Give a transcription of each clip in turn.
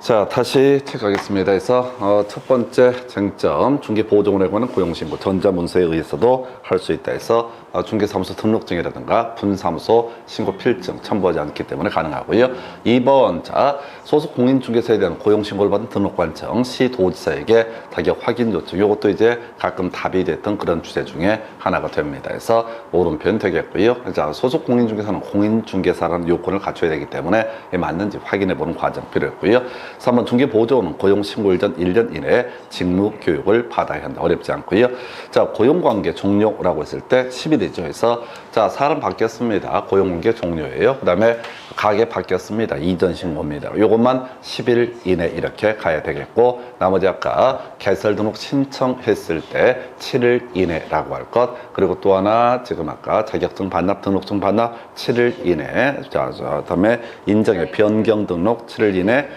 자, 다시 체크하겠습니다. 해서 첫 번째 쟁점, 중개보조원에 관한 고용신고 전자문서에 의해서도 할 수 있다 해서 중개사무소 등록증이라든가 분사무소 신고 필증 첨부하지 않기 때문에 가능하고요. 2번, 자, 소속 공인중개사에 대한 고용신고를 받은 등록관청 시도지사에게 자격 확인 요청, 이것도 이제 가끔 답이 됐던 그런 주제 중에 하나가 됩니다. 그래서 옳은 표현 되겠고요. 자, 소속 공인중개사는 공인중개사라는 요건을 갖춰야 되기 때문에 맞는지 확인해보는 과정 필요했고요. 3번, 중개보조원은 고용신고일 전 1년 이내에 직무교육을 받아야 한다. 어렵지 않고요. 자, 고용관계 종료라고 했을 때 10일이죠. 그래서 자, 사람 바뀌었습니다. 고용관계 종료예요. 그 다음에 가게 바뀌었습니다. 이전 신고입니다. 이것만 10일 이내 이렇게 가야 되겠고, 나머지 아까 개설 등록 신청했을 때 7일 이내라고 할 것, 그리고 또 하나 지금 아까 자격증 반납, 등록증 반납 7일 이내, 자, 그다음에 인정의 변경 등록 7일 이내,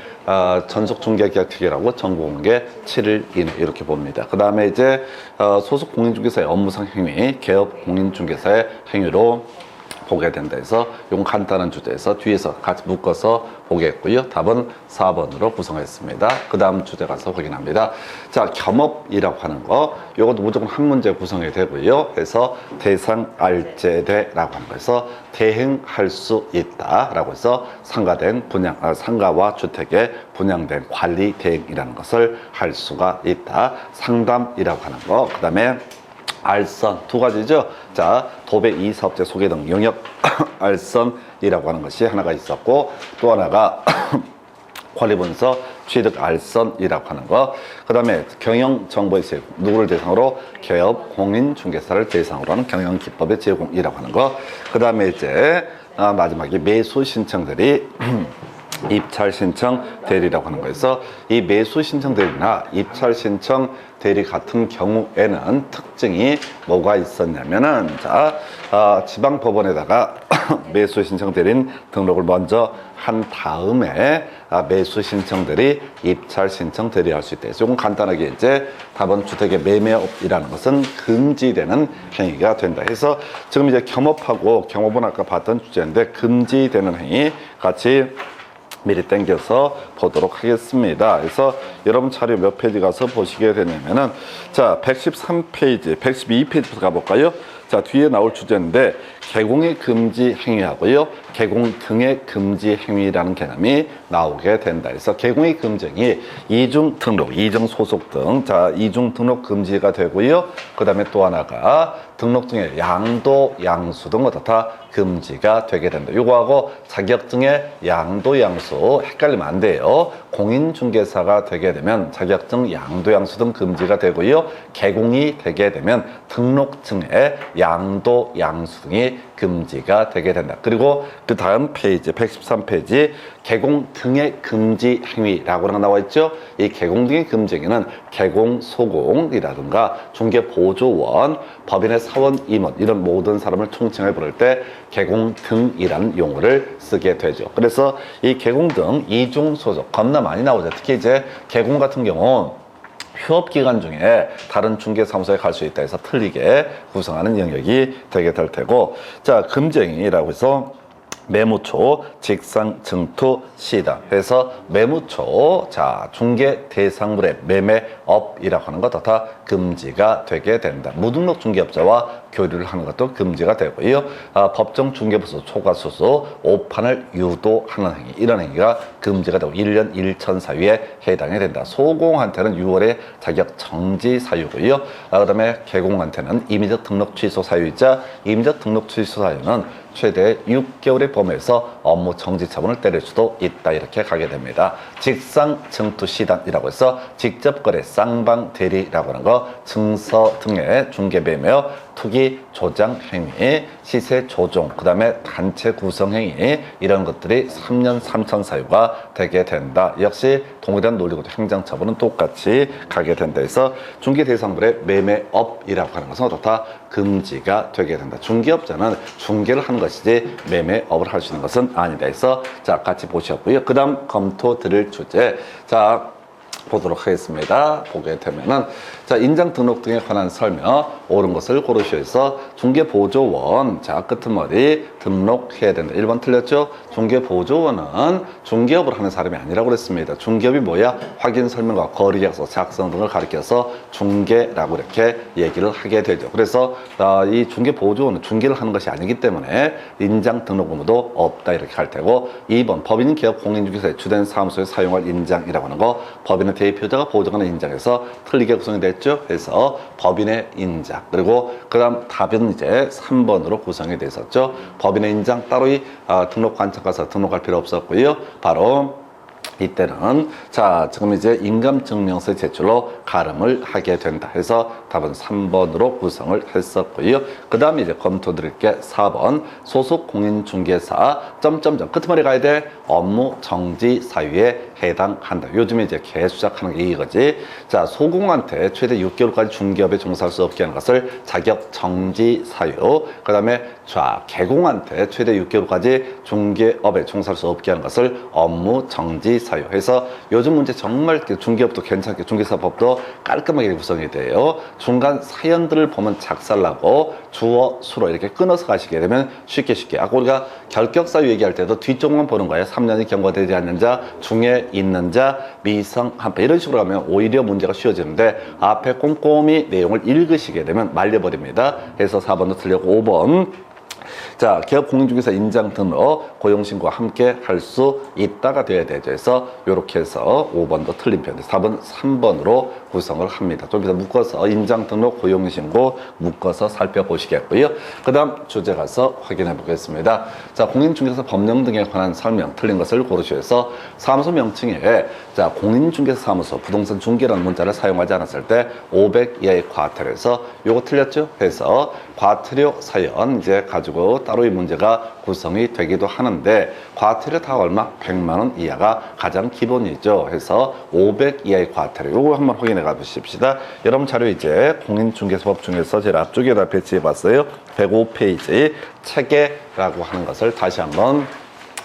전속중개계약특위라고 정보공개 7일 이내 이렇게 봅니다. 그 다음에 이제 소속 공인중개사의 업무상 행위, 개업 공인중개사의 행위로 보게 된다 해서 이건 간단한 주제에서 뒤에서 같이 묶어서 보겠고요. 답은 4번으로 구성했습니다. 그 다음 주제 가서 확인합니다. 자, 겸업이라고 하는 거, 이것도 무조건 한 문제 구성이 되고요. 그래서 대상 알제대라고 하는 거에서 대행할 수 있다라고 해서 상가된 분양, 상가와 주택에 분양된 관리 대행이라는 것을 할 수가 있다. 상담이라고 하는 거, 그 다음에 알선 두 가지죠. 자, 도배 이사업체 소개 등 영역 알선이라고 하는 것이 하나가 있었고, 또 하나가 관리문서 취득 알선이라고 하는 거, 그 다음에 경영정보의 제공, 누구를 대상으로? 개업 공인중개사를 대상으로 하는 경영기법의 제공이라고 하는 거, 그 다음에 이제 마지막에 매수 신청들이 입찰 신청 대리라고 하는 거에서 이 매수 신청 대리나 입찰 신청 대리 같은 경우에는 특징이 뭐가 있었냐면은, 자, 지방법원에다가 매수 신청 대리인 등록을 먼저 한 다음에 매수 신청 대리, 입찰 신청 대리 할 수 있다. 이건 간단하게 이제 답은 주택의 매매업이라는 것은 금지되는 행위가 된다. 해서 지금 이제 겸업하고 경업은 아까 봤던 주제인데 금지되는 행위 같이 미리 당겨서 보도록 하겠습니다. 그래서 여러분 자료 몇 페이지 가서 보시게 되냐면은, 자, 113페이지, 112페이지부터 가볼까요? 자, 뒤에 나올 주제인데, 개공의 금지 행위하고요, 개공 등의 금지 행위라는 개념이 나오게 된다. 그래서 개공의 금지행위, 이중 등록, 이중 소속 등, 자, 이중 등록 금지가 되고요. 그 다음에 또 하나가 등록 등의 양도, 양수 등 것도 다 금지가 되게 된다. 요거하고 자격증의 양도, 양수 헷갈리면 안 돼요. 공인중개사가 되게 되면 자격증 양도, 양수 등 금지가 되고요. 개공이 되게 되면 등록증의 양도, 양수 등이 금지가 되게 된다. 그리고 그 다음 페이지 113페이지 개공 등의 금지 행위라고 나와 있죠. 이 개공 등의 금지 행위는 개공, 소공이라든가 중개보조원, 법인의 사원, 임원 이런 모든 사람을 총칭해 부를 때 개공 등이라는 용어를 쓰게 되죠. 그래서 이 개공 등 이중 소속 겁나 많이 나오죠. 특히 이제 개공 같은 경우 휴업기간 중에 다른 중개사무소에 갈 수 있다 해서 틀리게 구성하는 영역이 되게 될 테고, 자, 금지행위라고 해서 매무초, 직상, 증투, 시다 해서 매무초, 자, 중개 대상물의 매매업이라고 하는 것도 다 금지가 되게 된다. 무등록 중개업자와 교류를 하는 것도 금지가 되고요. 법정 중개부수, 초과수수, 오판을 유도하는 행위, 이런 행위가 금지가 되고 1년 1천 사유에 해당이 된다. 소공한테는 6월에 자격 정지 사유고요. 그 다음에 개공한테는 임의적 등록 취소 사유이자 임의적 등록 취소 사유는 최대 6개월의 범위에서 업무 정지 처분을 때릴 수도 있다. 이렇게 가게 됩니다. 직상 증투 시단이라고 해서 직접 거래 쌍방 대리라고 하는 거, 증서 등의 중개 매매업, 투기 조장 행위, 시세 조종, 그 다음에 단체 구성 행위, 이런 것들이 3년 3천 사유가 되게 된다. 역시 동일한 논리고 행정처분은 똑같이 가게 된다. 해서 중개 대상물의 매매업이라고 하는 것은 다 금지가 되게 된다. 중개업자는 중개를 하는 것이지 매매업을 할 수 있는 것은 아니다. 해서 자, 같이 보셨고요. 그 다음 검토 드릴 주제, 자, 보도록 하겠습니다. 보게 되면은, 자, 인장 등록 등에 관한 설명 옳은 것을 고르셔서 중개보조원, 자, 끄트머리 등록해야 된다. 1번 틀렸죠? 중개보조원은 중개업을 하는 사람이 아니라고 그랬습니다. 중개업이 뭐야? 확인 설명과 거래계약서 작성 등을 가리켜서 중개라고 이렇게 얘기를 하게 되죠. 그래서 이 중개보조원은 중개를 하는 것이 아니기 때문에 인장 등록 의무도 없다 이렇게 할 테고, 2번 법인 개업 공인중개사의 주된 사무소에 사용할 인장이라고 하는 거, 법인의 대표자가 보증하는 인장에서 틀리게 구성이 됐죠. 그래서 법인의 인장, 그리고 그 다음 답은 이제 3번으로 구성이 됐었죠. 법인의 인장 따로 등록 관청 가서 등록할 필요 없었고요. 바로 이때는 자 지금 이제 인감증명서 제출로 가름을 하게 된다 해서 답은 3번으로 구성을 했었고요. 그 다음에 이제 검토 드릴게 4번 소속 공인중개사 점점점 끝머리 가야 돼. 업무 정지 사유에 해당한다. 요즘에 이제 개수작하는 게 이거지. 자, 소공한테 최대 6개월까지 중개업에 종사할 수 없게 하는 것을 자격 정지 사유. 그 다음에 자, 개공한테 최대 6개월까지 중개업에 종사할 수 없게 하는 것을 업무 정지 사유 해서 요즘 문제 정말 중개업도 괜찮게 중개사법도 깔끔하게 구성이 돼요. 중간 사연들을 보면 작살나고 주어 수로 이렇게 끊어서 가시게 되면 쉽게 아까 우리가 결격 사유 얘기할 때도 뒤쪽만 보는 거예요. 3년이 경과되지 않는 자, 중에 있는 자, 미성 한패 이런 식으로 가면 오히려 문제가 쉬워지는데 앞에 꼼꼼히 내용을 읽으시게 되면 말려버립니다. 해서 4번도 틀렸고 5번 자, 개업 공인중개사 인장 등록 고용신고와 함께 할 수 있다가 돼야 되죠. 그래서 이렇게 해서 5번도 틀린 편이에요. 4번, 3번으로 구성을 합니다. 좀 이따 묶어서 인장 등록 고용신고 묶어서 살펴보시겠고요. 그 다음 주제 가서 확인해 보겠습니다. 자, 공인중개사 법령 등에 관한 설명 틀린 것을 고르셔서 사무소 명칭에 자, 공인중개사 사무소 부동산 중개라는 문자를 사용하지 않았을 때 500 이하의 과태료 해서 요거 틀렸죠? 해서 과태료 사연 이제 가지고 따로 이 문제가 구성이 되기도 하는데 과태료 다 얼마? 100만 원 이하가 가장 기본이죠. 해서 500 이하의 과태료 요거 한번 확인해 가 보십시다. 여러분 자료 이제 공인중개사법 중에서 제가 앞쪽에다 배치해 봤어요. 105페이지 체계라고 하는 것을 다시 한번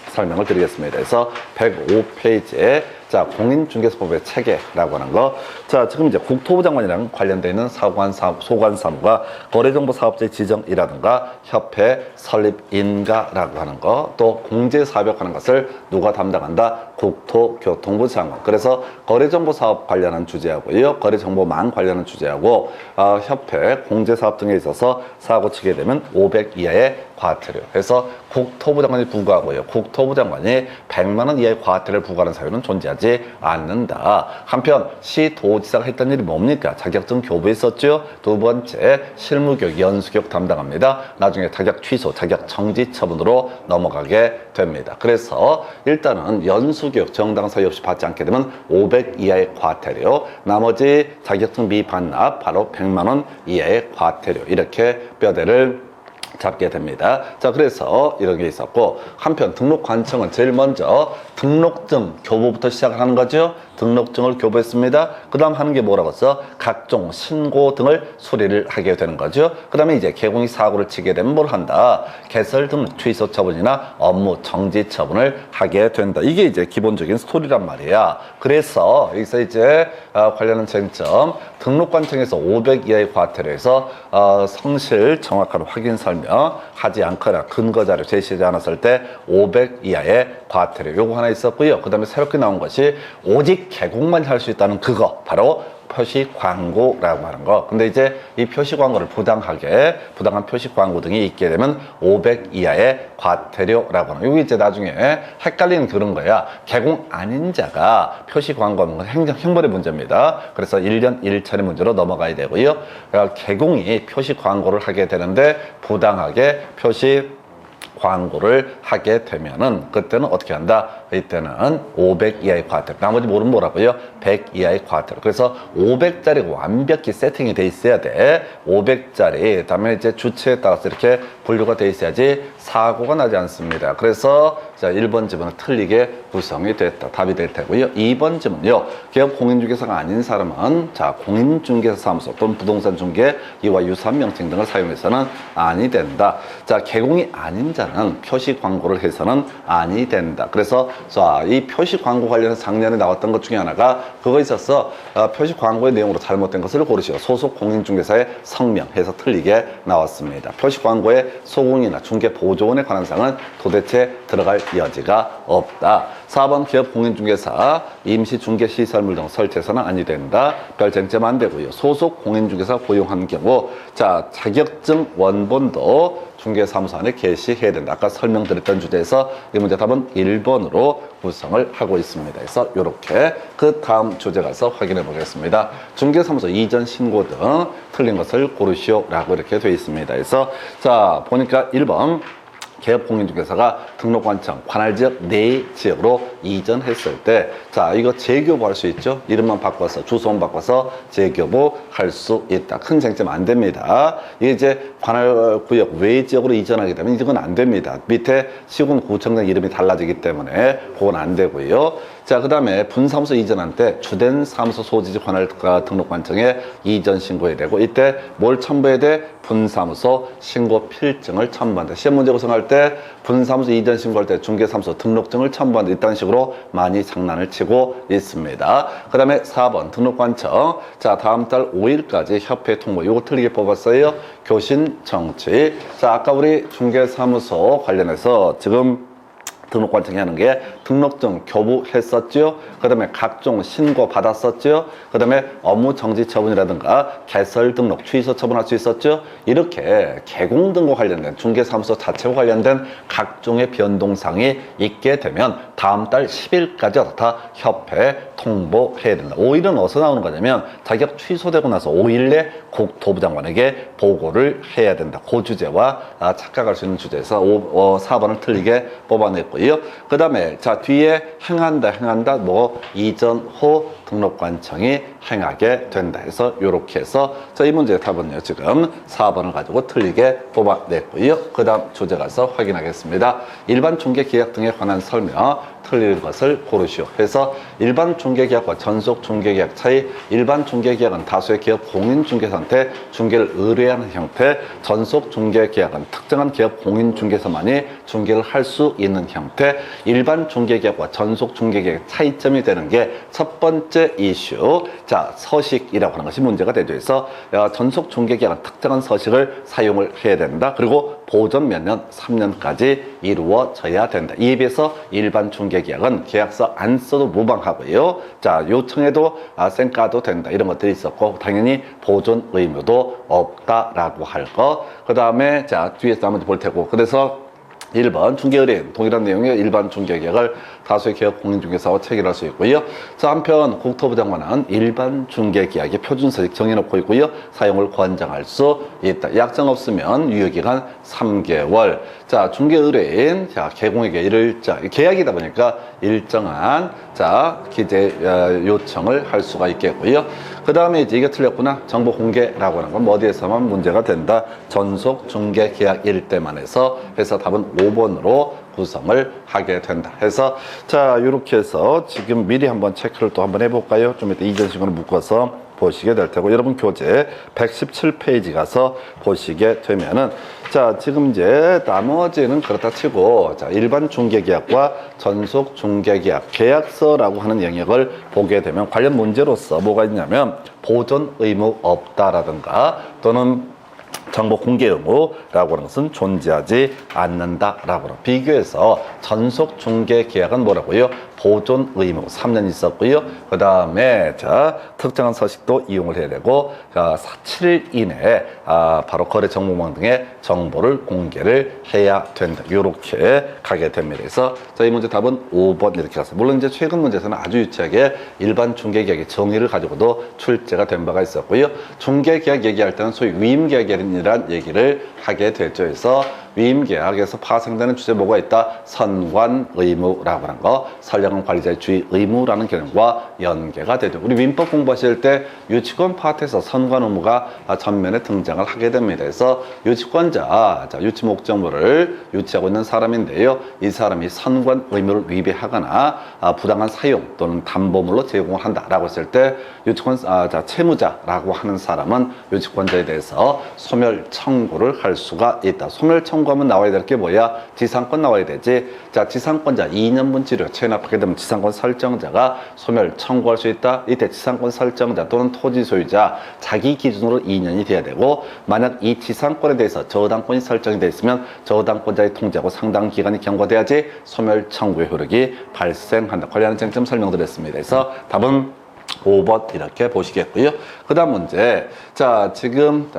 설명을 드리겠습니다. 그래서 105페이지에 자, 공인중개사법의 체계라고 하는 거. 자, 지금 이제 국토부 장관이랑 관련되어 있는 소관사무가 거래정보사업자의 지정이라든가 협회 설립 인가라고 하는 거, 또 공제사업약 하는 것을 누가 담당한다? 국토교통부 장관. 그래서 거래정보사업 관련한 주제하고요. 거래정보망 관련한 주제하고 협회, 공제사업 등에 있어서 사고 치게 되면 500 이하의 과태료. 그래서 국토부 장관이 부과하고요. 국토부 장관이 100만 원 이하의 과태료를 부과하는 사유는 존재하지 않는다. 한편 시도지사가 했던 일이 뭡니까? 자격증 교부했었죠. 두 번째 실무교육, 연수교육 담당합니다. 나중에 자격 취소, 자격 정지 처분으로 넘어가게 됩니다. 그래서 일단은 연수교육 정당한 사유 없이 받지 않게 되면 500 이하의 과태료, 나머지 자격증 미반납 바로 100만 원 이하의 과태료 이렇게 뼈대를 잡게 됩니다. 자, 그래서 이런 게 있었고 한편 등록관청은 제일 먼저 등록증 교부부터 시작을 하는 거죠. 등록증을 교부했습니다. 그 다음 하는 게 뭐라고 써? 각종 신고 등을 수리를 하게 되는 거죠. 그 다음에 이제 개공이 사고를 치게 되면 뭘 한다? 개설 등록 취소 처분이나 업무 정지 처분을 하게 된다. 이게 이제 기본적인 스토리란 말이야. 그래서 여기서 이제 관련한 쟁점 등록관청에서 500 이하의 과태료에서 성실 정확한 확인 설명 하지 않거나 근거 자료 제시하지 않았을 때 500 이하의 과태료 요거 하나 있었고요. 그 다음에 새롭게 나온 것이 오직 개공만 할 수 있다는 그거 바로 표시 광고라고 하는 거. 근데 이제 이 표시 광고를 부당한 표시 광고 등이 있게 되면 500 이하의 과태료라고 하는 거. 이게 이제 나중에 헷갈리는 그런 거야. 개공 아닌 자가 표시 광고하는 건 형벌의 문제입니다. 그래서 1년 1차례 문제로 넘어가야 되고요. 개공이 표시 광고를 하게 되는데 부당하게 표시 광고를 하게 되면은 그때는 어떻게 한다? 이때는 500 이하의 과태료. 나머지 모르면 뭐라고요? 100 이하의 과태료. 그래서 500짜리가 완벽히 세팅이 돼 있어야 돼. 500짜리. 다음에 이제 주체에 따라서 이렇게 분류가 돼 있어야지 사고가 나지 않습니다. 그래서 자, 1번 지문은 틀리게 구성이 됐다. 답이 될 테고요. 2번 지문요. 개업 공인중개사가 아닌 사람은 자, 공인중개사 사무소 또는 부동산 중개 이와 유사한 명칭 등을 사용해서는 아니 된다. 자, 개공이 아닌 자 이자는 표시 광고를 해서는 아니 된다. 그래서 자, 이 표시 광고 관련해서 작년에 나왔던 것 중에 하나가 그거 있었어. 표시 광고의 내용으로 잘못된 것을 고르시오. 소속 공인중개사의 성명해서 틀리게 나왔습니다. 표시 광고의 소공이나 중개 보조원에 관한 사항은 도대체 들어갈 여지가 없다. 4번 기업 공인중개사 임시 중개 시설물 등 설치해서는 아니 된다. 별 쟁점 안 되고요. 소속 공인중개사 고용한 경우 자 자격증 원본도 중개사무소 안에 게시해야 된다. 아까 설명드렸던 주제에서 이 문제 답은 1번으로 구성을 하고 있습니다. 그래서 이렇게 그 다음 주제 가서 확인해 보겠습니다. 중개사무소 이전 신고 등 틀린 것을 고르시오라고 이렇게 되어 있습니다. 그래서 자 보니까 1번 개업공인중개사가 등록관청 관할지역 내 지역으로 이전했을 때 자 이거 재교부할 수 있죠. 이름만 바꿔서 주소만 바꿔서 재교부할 수 있다. 큰 쟁점 안 됩니다. 이게 이제 관할구역 외 지역으로 이전하게 되면 이건 안 됩니다. 밑에 시군 구청장 이름이 달라지기 때문에 그건 안 되고요. 자, 그 다음에 분사무소 이전할 때 주된 사무소 소지지 관할 등록관청에 이전 신고해야 되고 이때 뭘 첨부해야 돼? 분사무소 신고 필증을 첨부한다. 시험 문제 구성할 때 분사무소 이전 신고할 때 중개사무소 등록증을 첨부한다. 이딴 식으로 많이 장난을 치고 있습니다. 그 다음에 4번 등록관청. 자, 다음 달 5일까지 협회 통보. 이거 틀리게 뽑았어요. 교신 정치. 자, 아까 우리 중개사무소 관련해서 지금 등록관청이 하는 게 등록증 교부했었죠. 그 다음에 각종 신고 받았었죠. 그 다음에 업무 정지 처분이라든가 개설 등록 취소 처분할 수 있었죠. 이렇게 개공 등과 관련된 중개사무소 자체와 관련된 각종의 변동사항이 있게 되면 다음 달 10일까지 다 협회에 통보해야 된다. 5일은 어디서 나오는 거냐면 자격 취소되고 나서 5일 내 국토부 장관에게 보고를 해야 된다. 그 주제와 착각할 수 있는 주제에서 4번을 틀리게 뽑아냈고요. 그 다음에 자 뒤에 행한다 뭐 이전 후 등록관청이 행하게 된다 해서 이렇게 해서 자 이 문제의 답은요 지금 4번을 가지고 틀리게 뽑아냈고요. 그 다음 주제 가서 확인하겠습니다. 일반 중개계약 등에 관한 설명 틀릴 것을 고르시오 해서 일반 중개계약과 전속 중개계약 차이. 일반 중개계약은 다수의 기업 공인중개사한테 중개를 의뢰하는 형태, 전속 중개계약은 특정한 기업 공인중개사만이 중개를 할 수 있는 형태. 일반 중개계약과 전속 중개계약 차이점이 되는 게 첫 번째 이슈. 자 서식이라고 하는 것이 문제가 되죠. 그래서 전속 중개계약은 특정한 서식을 사용을 해야 된다. 그리고 보존 몇 년? 3년까지 이루어져야 된다. 이에 비해서 일반 중개계약은 계약서 안 써도 무방하고요. 자, 요청해도 쌩까도 된다. 이런 것들이 있었고 당연히 보존 의무도 없다라고 할 거. 그 다음에 자 뒤에서 한번 볼 테고 그래서 1번 중개의뢰인 동일한 내용의 일반 중개계약을 다수의 기업 공인중개사와 체결할 수 있고요. 자 한편 국토부 장관은 일반 중개계약의 표준서식 정해놓고 있고요. 사용을 권장할 수 있다. 약정 없으면 유효기간 3개월. 자 중개의뢰인 자 개공에게 계약이다 보니까 일정한 자 기재 요청을 할 수가 있겠고요. 그 다음에 이제 이게 틀렸구나. 정보 공개라고 하는 건 뭐 어디에서만 문제가 된다. 전속 중개 계약일 때만 해서 답은 5번으로 구성을 하게 된다. 해서 자 이렇게 해서 지금 미리 한번 체크를 또 한번 해볼까요? 좀 이따 이전 시간을 묶어서 보시게 될 테고 여러분 교재 117페이지 가서 보시게 되면은 자 지금 이제 나머지는 그렇다 치고 자 일반 중개계약과 전속 중개계약 계약서라고 하는 영역을 보게 되면 관련 문제로서 뭐가 있냐면 보존 의무 없다라든가 또는 정보 공개 의무라고 하는 것은 존재하지 않는다라고 비교해서 전속 중개 계약은 뭐라고요? 보존 의무 3년 있었고요. 그 다음에 자 특정한 서식도 이용을 해야 되고 7일 이내에 바로 거래 정보망 등의 정보를 공개를 해야 된다. 이렇게 가게 됩니다. 그래서 자, 이 문제 답은 5번 이렇게 갔어요. 물론 이제 최근 문제에서는 아주 유치하게 일반 중개계약의 정의를 가지고도 출제가 된 바가 있었고요. 중개계약 얘기할 때는 소위 위임계약이라는 얘기를 하게 되죠. 그래서 위임계약에서 파생되는 주제 뭐가 있다? 선관 의무라고 하는 거, 선량한 관리자의 주의 의무라는 개념과 연계가 되죠. 우리 민법 공부하실 때 유치권 파트에서 선관 의무가 전면에 등장을 하게 됩니다. 그래서 유치권자, 유치 목적물을 유치하고 있는 사람인데요. 이 사람이 선관 의무를 위배하거나 부당한 사용 또는 담보물로 제공을 한다라고 했을 때 유치권 채무자라고 하는 사람은 유치권자에 대해서 소멸 청구를 할 수가 있다. 소멸 청구 신고하면 나와야 될 게 뭐야? 지상권 나와야 되지. 자, 지상권자 2년분 치료 체납하게 되면 지상권 설정자가 소멸 청구할 수 있다. 이때 지상권 설정자 또는 토지 소유자 자기 기준으로 2년이 돼야 되고, 만약 이 지상권에 대해서 저당권이 설정이 되어 있으면 저당권자의 통지하고 상당 기간이 경과돼야지 소멸 청구의 효력이 발생한다. 관련한 쟁점 설명드렸습니다. 그래서 답은 5번 이렇게 보시겠고요. 그 다음 문제. 자, 지금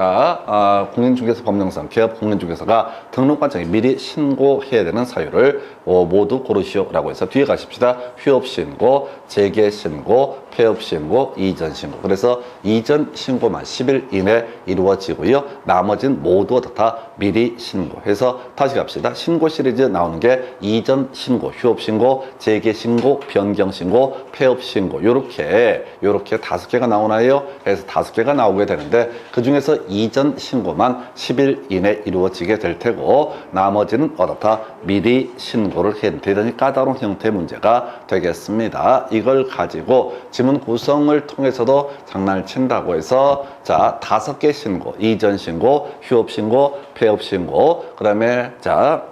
공인중개사 법령상 개업 공인중개사가 등록관청에 미리 신고해야 되는 사유를 모두 고르시오라고 해서 뒤에 가십시다. 휴업신고, 재개신고, 폐업신고, 이전신고. 그래서 이전신고만 10일 이내 이루어지고요. 나머지는 모두 다 미리 신고해서 다시 갑시다. 신고 시리즈 나오는 게 이전신고, 휴업신고, 재개신고, 변경신고, 폐업신고 요렇게 5개가 나오나요? 그래서 5개가 나오게 되는데 그 중에서 이전 신고만 10일 이내 이루어지게 될 테고 나머지는 어떻다? 미리 신고를 해야 대단히 까다로운 형태의 문제가 되겠습니다. 이걸 가지고 지문 구성을 통해서도 장난을 친다고 해서 자, 5개 신고, 이전 신고, 휴업 신고, 폐업 신고, 그 다음에 자,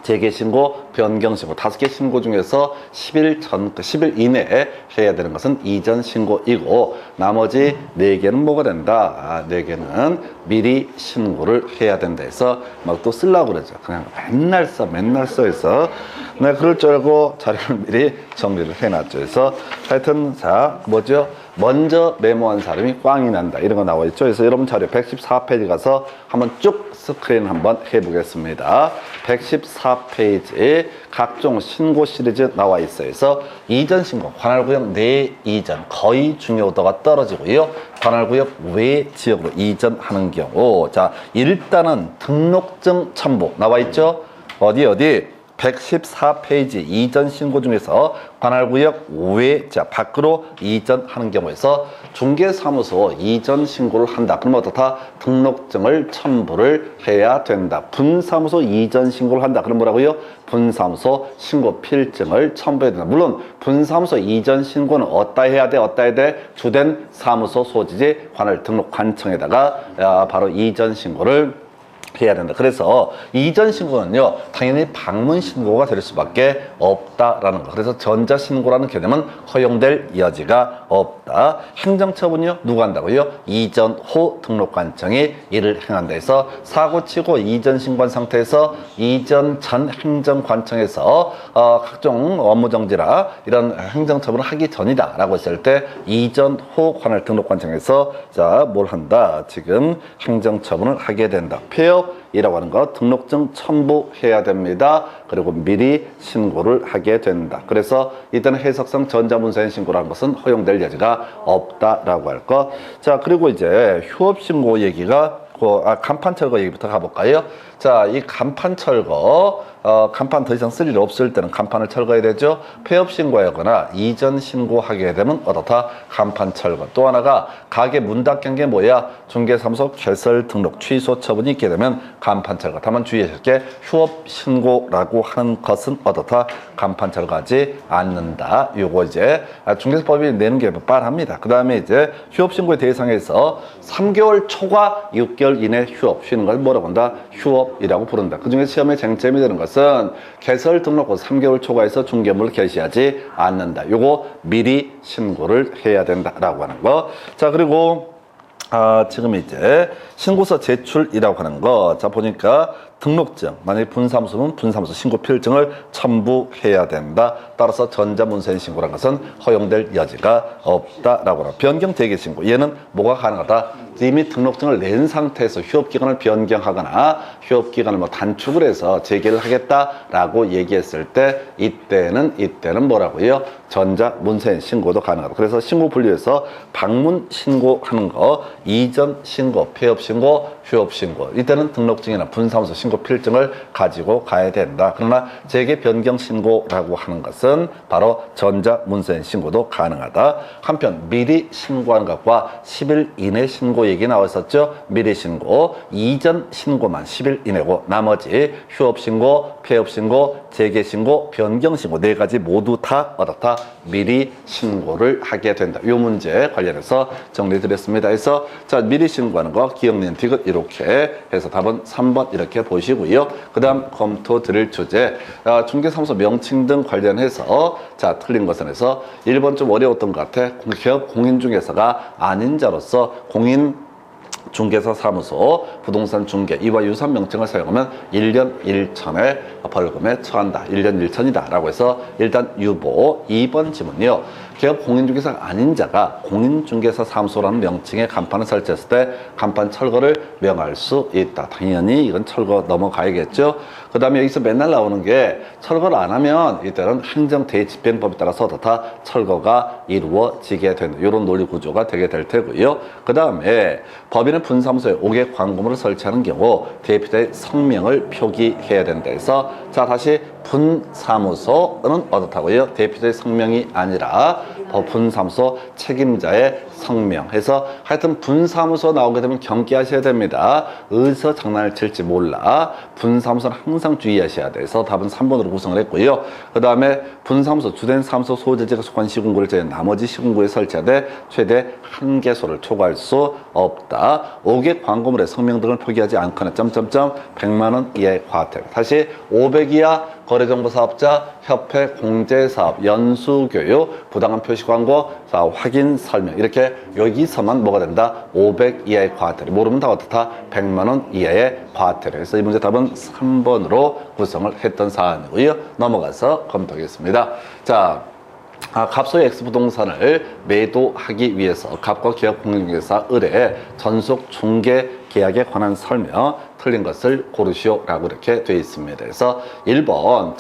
재개신고, 변경신고 5개 신고 중에서 10일 이내에 해야 되는 것은 이전 신고이고 나머지 4개는 뭐가 된다? 4개는 미리 신고를 해야 된다 해서 막 또 쓰려고 그러죠. 그냥 맨날 써 해서 네, 그럴 줄 알고 자료를 미리 정리를 해놨죠. 그래서 하여튼 자, 뭐죠? 먼저 메모한 사람이 꽝이 난다. 이런 거 나와 있죠. 그래서 여러분 자료 114페이지 가서 한번 쭉 스크린 한번 해보겠습니다. 114페이지에 각종 신고 시리즈 나와 있어요. 그래서 이전 신고, 관할구역 내 이전 거의 중요도가 떨어지고요. 관할구역 외 지역으로 이전하는 경우 자, 일단은 등록증 첨부 나와 있죠. 어디 114페이지 이전 신고 중에서 관할구역 외, 자, 밖으로 이전하는 경우에서 중개사무소 이전 신고를 한다. 그러면 어떻다? 등록증을 첨부를 해야 된다. 분사무소 이전 신고를 한다. 그럼 뭐라고요? 분사무소 신고 필증을 첨부해야 된다. 물론 분사무소 이전 신고는 어디다 해야 돼? 주된 사무소 소지지 관할 등록관청에다가 바로 이전 신고를 해야 된다. 그래서 이전 신고는요, 당연히 방문 신고가 될 수밖에 없다라는 거. 그래서 전자 신고라는 개념은 허용될 여지가 없다. 행정처분요, 누가 한다고요? 이전 후 등록관청이 이를 행한다 해서 사고치고 이전 신고한 상태에서 이전 전 행정관청에서 각종 업무 정지라 이런 행정처분을 하기 전이다라고 했을 때 이전 후 관할 등록관청에서 자, 뭘 한다? 지금 행정처분을 하게 된다. 폐업이라고 하는 거 등록증 첨부해야 됩니다. 그리고 미리 신고를 하게 된다. 그래서 이때는 해석상 전자문서인 신고라는 것은 허용될 여지가 없다라고 할 거. 자, 그리고 이제 휴업신고 얘기가 간판 철거 얘기부터 가볼까요? 자, 이 간판 철거, 간판 더 이상 쓸 일 없을 때는 간판을 철거해야 되죠. 폐업 신고하거나 이전 신고하게 되면 어떻다? 간판 철거. 또 하나가 가게 문 닫힌 게 뭐야? 중개사무소 개설 등록 취소 처분이 있게 되면 간판 철거. 다만 주의하실 게 휴업 신고라고 하는 것은 어떻다? 간판 철거하지 않는다. 요거 이제 중개사법이 내는 게 빠릅니다. 그 다음에 이제 휴업 신고의 대상에서 3개월 초과 6개월 이내 휴업 쉬는 걸 뭐라고 한다? 휴업이라고 부른다. 그 중에 시험에 쟁점이 되는 것은 개설 등록 후 3개월 초과해서 중개물을 개시하지 않는다. 요거 미리 신고를 해야 된다라고 하는 거. 자, 그리고 지금 이제 신고서 제출이라고 하는 거. 자, 보니까 등록증, 만약에 분사무소는 분사무소 신고 필증을 첨부해야 된다. 따라서 전자문서인 신고라는 것은 허용될 여지가 없다라고 하는 변경 대개 신고. 얘는 뭐가 가능하다? 이미 등록증을 낸 상태에서 휴업기간을 변경하거나 휴업기간을 뭐 단축을 해서 재개를 하겠다라고 얘기했을 때 이때는 뭐라고요? 전자문서인 신고도 가능하다. 그래서 신고 분류에서 방문 신고하는 거, 이전 신고, 폐업 신고, 휴업 신고. 이때는 등록증이나 분사무소 신고 필증을 가지고 가야 된다. 그러나 재개 변경 신고라고 하는 것은 바로 전자문서인 신고도 가능하다. 한편 미리 신고하는 것과 10일 이내 신고 얘기 나왔었죠. 미리 신고, 이전 신고만 10일 이내고 나머지 휴업 신고, 폐업 신고, 재개 신고, 변경 신고 4가지 모두 다 어떻다? 미리 신고를 하게 된다. 이 문제 관련해서 정리드렸습니다. 그래서 자, 미리 신고하는 거 기억 니은 디귿 이렇게 해서 답은 3번 이렇게 보시면 보시고요. 그 다음 검토 드릴 주제, 중개사무소 명칭 등 관련해서 자 틀린 것은 해서 1번 좀 어려웠던 것 같아. 기업 공인중개사가 아닌 자로서 중개사 사무소, 부동산 중개, 이와 유사한 명칭을 사용하면 1년 1천의 벌금에 처한다. 1년 1천이다. 라고 해서 일단 유보. 2번 지문이요. 기업 공인중개사가 아닌 자가 공인중개사 사무소라는 명칭의 간판을 설치했을 때 간판 철거를 명할 수 있다. 당연히 이건 철거 넘어가야겠죠. 그 다음에 여기서 맨날 나오는 게 철거를 안 하면 이때는 행정대집행법에 따라서 다 철거가 이루어지게 된다. 이런 논리 구조가 되게 될 테고요. 그 다음에 법인은 분사무소에 5개 광고물을 설치하는 경우 대표자의 성명을 표기해야 된다 해서 자 다시 분사무소는 어떻다고요? 대표자의 성명이 아니라 분사무소 책임자의 성명 해서 하여튼 분사무소 나오게 되면 경계하셔야 됩니다. 어디서 장난을 칠지 몰라. 분사무소는 항상 주의하셔야 돼서 답은 3번으로 구성을 했고요. 그 다음에 분사무소 주된 사무소 소재지가 속한 시군구를 제외 나머지 시군구에 설치하되 최대 1개소를 초과할 수 없다. 5개 광고물의 성명 등을 표기하지 않거나 100만 원 이하의 과태료. 다시 500 이하 거래정보사업자, 협회, 공제사업, 연수교육, 부당한 표시광고, 확인 설명 이렇게 여기서만 뭐가 된다? 500 이하의 과태료. 모르면 다 어떻다? 100만 원 이하의 과태료. 그래서 이 문제 답은 3번으로 구성을 했던 사안이고요. 넘어가서 검토하겠습니다. 자, 갑소의 X부동산을 매도하기 위해서 갑과 기업 공인중개사 의뢰 전속 중개 계약에 관한 설명 틀린 것을 고르시오라고 이렇게 되어 있습니다. 그래서 1번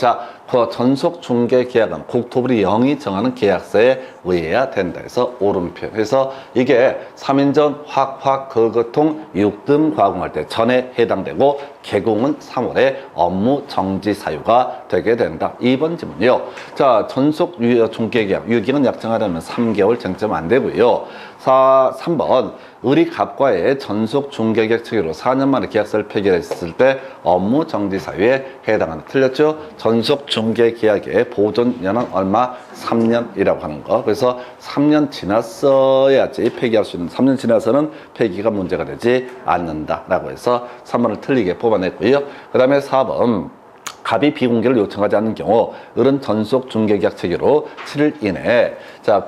그 전속 중개 계약은 국토부리 영이 정하는 계약서에 의해야 된다 해서 오른표. 그래서 이게 3인전 확확 거거통 6등 가공할 때 전에 해당되고 개공은 3월에 업무 정지 사유가 되게 된다. 2번 지문이요. 자, 전속 중개 계약 유기는 약정하려면 3개월 쟁점 안 되고요. 3번 의리 갑과의 전속 중개계약 체계로 4년 만에 계약서를 폐기했을 때 업무 정지 사유에 해당한다. 틀렸죠? 전속 중개계약의 보존 연한 얼마? 3년이라고 하는 거. 그래서 3년 지났어야지 폐기할 수 있는 3년 지나서는 폐기가 문제가 되지 않는다라고 해서 3번을 틀리게 뽑아냈고요. 그 다음에 4번 갑이 비공개를 요청하지 않는 경우 을은 전속 중개계약 체계로 7일 이내에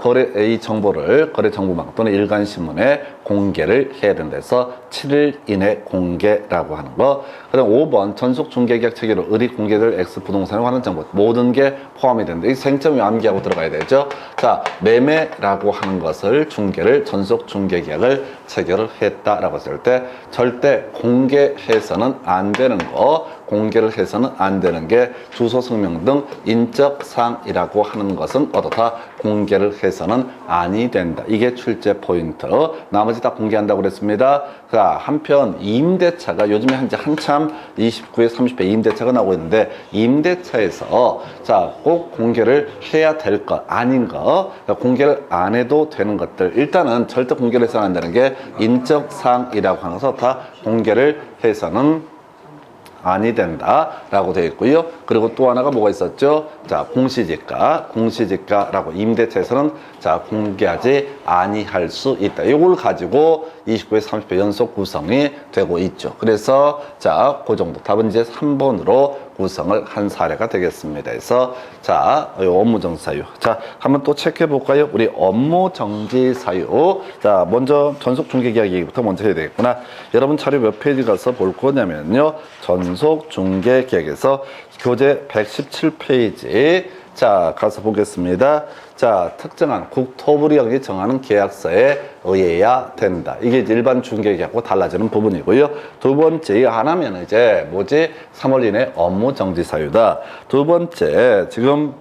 거래의 정보를 거래정보망 또는 일간신문에 공개를 해야 된다 해서 7일 이내 공개라고 하는 거. 그 다음 5번 전속 중개계약 체계로 을이 공개될 X부동산에 관한 정보 모든 게 포함이 된다. 이 생점이 암기하고 들어가야 되죠. 자, 매매라고 하는 것을 중개를 전속 중개계약을 체결을 했다라고 했을 때 절대 공개해서는 안 되는 거. 공개를 해서는 안 되는 게 주소 성명 등 인적 사항이라고 하는 것은 어떻다? 공개를 해서는 아니 된다. 이게 출제 포인트. 나머지 다 공개한다고 그랬습니다. 자, 한편 임대차가 요즘에 한참 29에 30배 임대차가 나오고 있는데 임대차에서 꼭 공개를 해야 될 것 아닌 거 공개를 안 해도 되는 것들 일단은 절대 공개를 해서는 안 되는 게 인적 사항이라고 하는 것은 다 공개를 해서는 아니 된다라고 되어 있고요. 그리고 또 하나가 뭐가 있었죠? 자, 공시지가라고 임대차에서는 공개하지 아니할 수 있다. 이걸 가지고 29에 30배 연속 구성이 되고 있죠. 그래서 그 정도 답은 이제 3번으로 구성을 한 사례가 되겠습니다. 그래서 업무 정지 사유. 한번 또 체크해 볼까요? 우리 업무 정지 사유. 먼저 전속 중개 계약 얘기부터 먼저 해야 되겠구나. 여러분 자료 몇 페이지 가서 볼 거냐면요. 전속 중개 계약에서 교재 117페이지. 가서 보겠습니다. 특정한 국토부령이 정하는 계약서에 의해야 된다. 이게 일반 중개계약하고 달라지는 부분이고요. 두 번째, 하나면 이제 3월 이내 업무 정지 사유다. 두 번째, 지금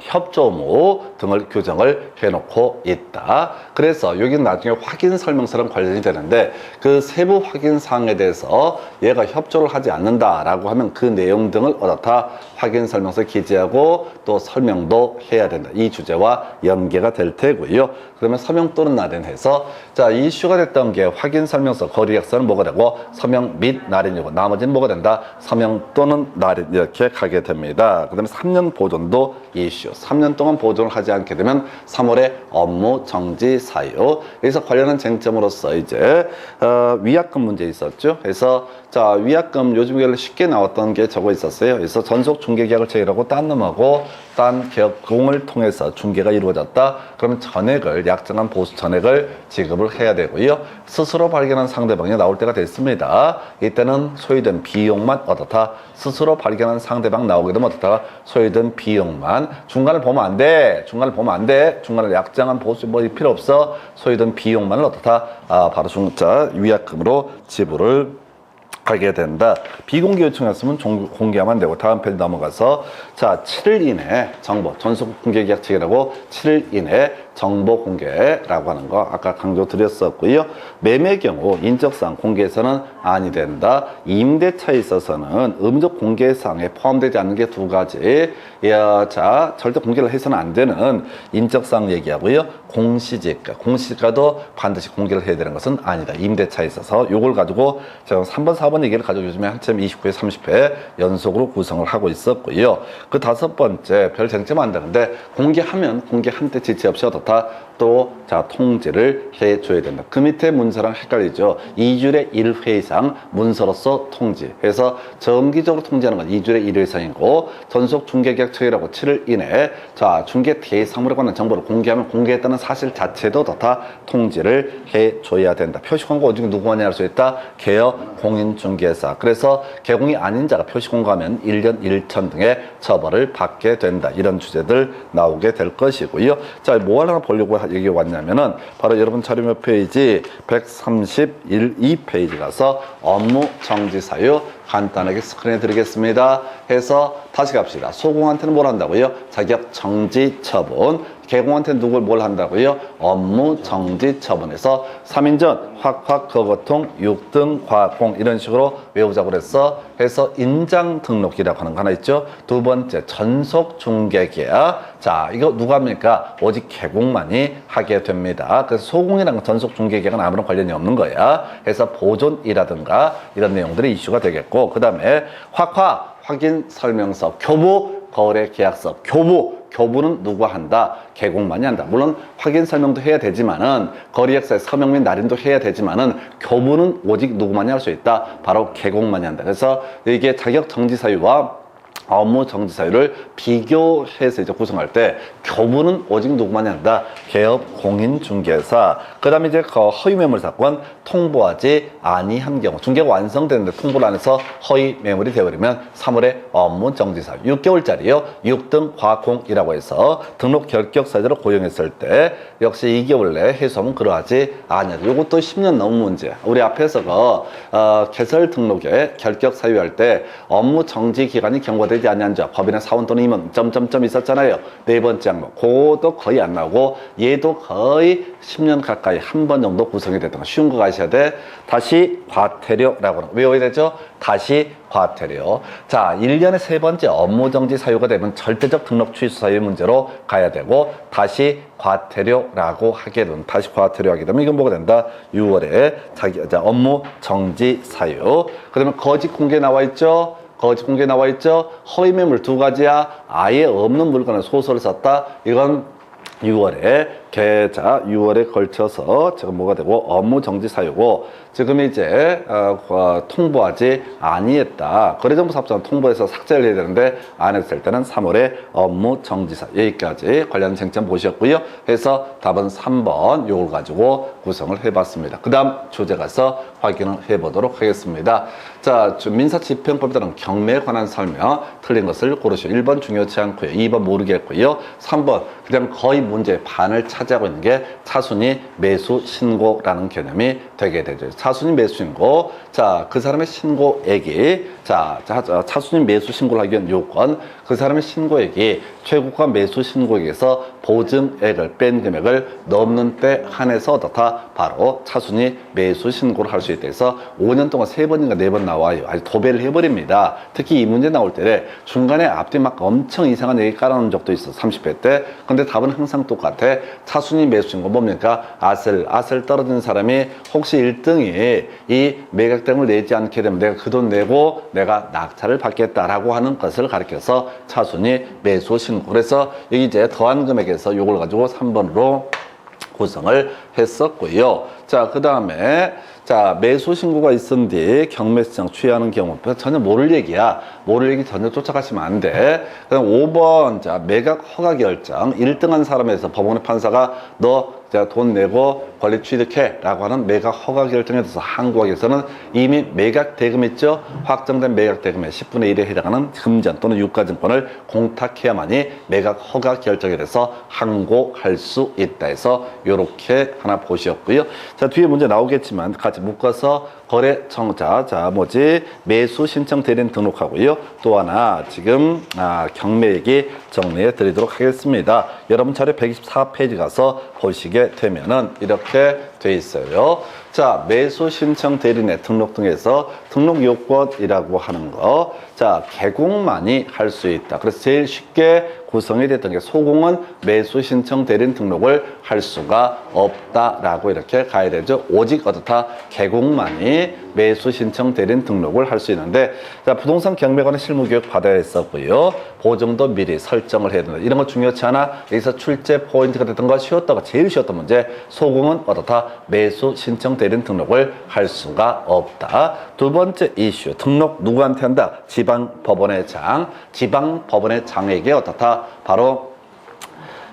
협조무 등을 규정을 해놓고 있다. 그래서 여기는 나중에 확인 설명서랑 관련이 되는데 그 세부 확인 사항에 대해서 얘가 협조를 하지 않는다라고 하면 그 내용 등을 어떻다 확인 설명서 기재하고 또 설명도 해야 된다. 이 주제와 연계가 될 테고요. 그러면 서명 또는 날인해서 자, 이슈가 됐던 게 확인 설명서 거리약서는 뭐가 되고 서명 및 날인이고 나머지는 뭐가 된다? 서명 또는 날인 이렇게 가게 됩니다. 그다음에 3년 보존도 이슈. 3년 동안 보존을 하지 않게 되면 3월에 업무 정지 사유. 여기서 관련한 쟁점으로서 이제 위약금 문제 있었죠. 그래서 자, 위약금 요즘 쉽게 나왔던 게 적어 있었어요. 그래서 전속 중개 계약을 체결하고 딴 놈하고 딴 계약공을 통해서 중개가 이루어졌다. 그러면 전액을 약정한 보수 전액을 지급을 해야 되고요. 스스로 발견한 상대방이 나올 때가 됐습니다. 이때는 소요된 비용만 어떻다. 스스로 발견한 상대방 나오게 되면 어떻다. 소요된 비용만. 중간을 보면 안 돼. 중간을 보면 안 돼. 중간을 약정한 보수 뭐 필요 없어. 소요된 비용만을 어떻다. 바로 중자 위약금으로 지불을 하게 된다. 비공개 요청했으면 공개하면 되고 다음 페이지 넘어가서 자 7일 이내 정보 전속 공개 계약 체결하고 7일 이내 정보 공개라고 하는 거 아까 강조 드렸었고요. 매매 경우 인적사항 공개해서는 아니 된다. 임대차에 있어서는 음적 공개사항에 포함되지 않는 게 두 가지. 자 절대 공개를 해서는 안 되는 인적사항 얘기하고요. 공시지가 공시지가도 반드시 공개를 해야 되는 것은 아니다. 임대차에 있어서 요걸 가지고 제가 3번 4번 얘기를 가지고 요즘에 한참 29회 30회 연속으로 구성을 하고 있었고요. 그 다섯 번째 별 쟁점 안 되는데 공개하면 공개한 때 지체 없이 어떻다. 또 자 통지를 해줘야 된다. 그 밑에 문서랑 헷갈리죠. 2주일에 1회 이상 문서로서 통지. 그래서 정기적으로 통지하는 건 2주일에 1회 이상이고 전속 중개계약 체결하고 7일 이내에 자 중개 대상물에 관한 정보를 공개하면 공개했다는 사실 자체도 다 통지를 해줘야 된다. 표시공고 오직 누구만이 할 수 있다. 개업 공인중개사. 그래서 개공이 아닌 자가 표시공고하면 1년 1천 등의 처벌을 받게 된다. 이런 주제들 나오게 될 것이고요. 자, 뭐 하나 보려고 얘기 왔냐면은 바로 여러분 자료 몇 페이지 131, 2페이지 가서 업무 정지 사유 간단하게 스크린에 드리겠습니다. 해서 다시 갑시다. 소공한테는 뭘 한다고요? 자격 정지 처분. 개공한테는 누굴 뭘 한다고요? 업무 정지 처분해서 3인전 확확 거거통 6등 과공 이런 식으로 외우자고 그랬어. 해서 인장 등록이라고 하는 거 하나 있죠. 두 번째 전속 중개 계약. 자, 이거 누가 합니까? 오직 개공만이 하게 됩니다. 그래서 소공이랑 전속 중개 계약은 아무런 관련이 없는 거야. 해서 보존이라든가 이런 내용들이 이슈가 되겠고, 그 다음에 확인 설명서, 교부 거래 계약서, 교부는 누가 한다? 개공만이 한다. 물론 확인 설명도 해야 되지만은 거래약서에 서명 및 날인도 해야 되지만은 교부는 오직 누구만이 할 수 있다. 바로 개공만이 한다. 그래서 이게 자격 정지 사유와 업무 정지 사유를 비교해서 이제 구성할 때 교부는 오직 누구만이 한다. 개업 공인중개사. 그 다음에 이제 허위 매물 사건 통보하지 아니한 경우 중개가 완성되는데 통보를 안 해서 허위 매물이 되어버리면 3월에 업무 정지 사유 6개월짜리요. 6등 과공이라고 해서 등록 결격 사유로 고용했을 때 역시 2개월 내에 해소하면 그러하지 아니하다. 이것도 10년 넘은 문제. 우리 앞에서 개설 등록에 결격 사유할 때 업무 정지 기간이 경과되지 아니한 자 법인의 사원 또는 임원 점점점 있었잖아요. 네 번째 항목 그것도 거의 안 나오고 얘도 거의 10년 가까이 한 번 정도 구성이 됐던 거 쉬운 거 가셔야 돼. 다시 과태료라고 외워야 되죠. 다시 과태료. 자, 1년에 세 번째 업무정지 사유가 되면 절대적 등록 취소 사유 문제로 가야 되고 다시 과태료라고 하게 되면 다시 과태료 하게 되면 이건 뭐가 된다? 6월에 업무 정지 사유. 그러면 거짓 공개 나와 있죠. 거짓 공개 나와 있죠. 허위 매물 두 가지야. 아예 없는 물건을 소설을 썼다. 이건 6월에 계좌 6월에 걸쳐서 지금 뭐가 되고 업무 정지 사유고 지금 이제 통보하지 아니했다. 거래정보사업자는 통보해서 삭제를 해야 되는데 안 했을 때는 3월에 업무 정지 사유. 여기까지 관련 쟁점 보셨고요. 그래서 답은 3번 요걸 가지고 구성을 해봤습니다. 그 다음 주제 가서 확인을 해보도록 하겠습니다. 자, 민사집행법에 따른 경매에 관한 설명 틀린 것을 고르시오. 1번 중요치 않고요. 2번 모르겠고요. 3번 그냥 거의 문제 반을 차지하고 있는 게 차순위 매수 신고라는 개념이 되게 되죠. 차순위 매수 신고. 자, 그 사람의 신고액이 차순위 매수 신고를 하기 위한 요건, 그 사람의 신고액이 최고가 매수 신고액에서 보증액을 뺀 금액을 넘는 때 한해서 어떻다? 바로 차순위 매수 신고를 할 수 있다 해서 5년 동안 3번인가 4번 나와요. 아주 도배를 해버립니다. 특히 이 문제 나올 때 중간에 앞뒤 막 엄청 이상한 얘기 깔아놓은 적도 있어. 30회 때. 근데 답은 항상 똑같아. 차순위 매수 신고 뭡니까? 아슬 떨어진 사람이 혹시 1등이 이 매각대금을 내지 않게 되면 내가 그 돈 내고 내가 낙찰을 받겠다라고 하는 것을 가리켜서 차순위 매수 신고. 그래서 여기 이제 더한 금액에서 요걸 가지고 3번으로 구성을 했었고요. 자, 그 다음에 매수 신고가 있은 뒤 경매 시장 취하는 경우 전혀 모를 얘기야. 모를 얘기 전혀 쫓아가시면 안 돼. 그다음 5번 매각 허가 결정 1등한 사람에서 법원의 판사가 너 돈 내고 권리 취득해 라고 하는 매각 허가 결정에 대해서 항고하기에서는 이미 매각 대금 있죠. 확정된 매각 대금의 10분의 1에 해당하는 금전 또는 유가증권을 공탁해야만이 매각 허가 결정에 대해서 항고할 수 있다 해서 요렇게 하나 보셨고요. 자, 뒤에 문제 나오겠지만 같이 묶어서 거래청자, 매수 신청 대리인 등록하고요. 또 하나 지금 경매액이 정리해 드리도록 하겠습니다. 여러분 차례 124페이지 가서 보시게 되면은 이렇게 돼 있어요. 자, 매수 신청 대리인의 등록 등에서 등록 요건이라고 하는 거. 자, 개공만이 할 수 있다. 그래서 제일 쉽게 구성이 됐던 게 소공은 매수 신청 대리인 등록을 할 수가 없다라고 이렇게 가야 되죠. 오직 어떻다? 개공만이 매수 신청 대리인 등록을 할 수 있는데, 자, 부동산 경매관의 실무 교육 받아야 했었고요. 보증도 미리 설정을 해야 된다. 이런 거 중요치 않아. 여기서 출제 포인트가 됐던 거 제일 쉬웠던 문제. 소공은 어떻다? 매수 신청 대리인 등록을 할 수가 없다. 두 번째 이슈. 등록 누구한테 한다? 지방법원의 장. 지방법원의 장에게 어떻다? 바로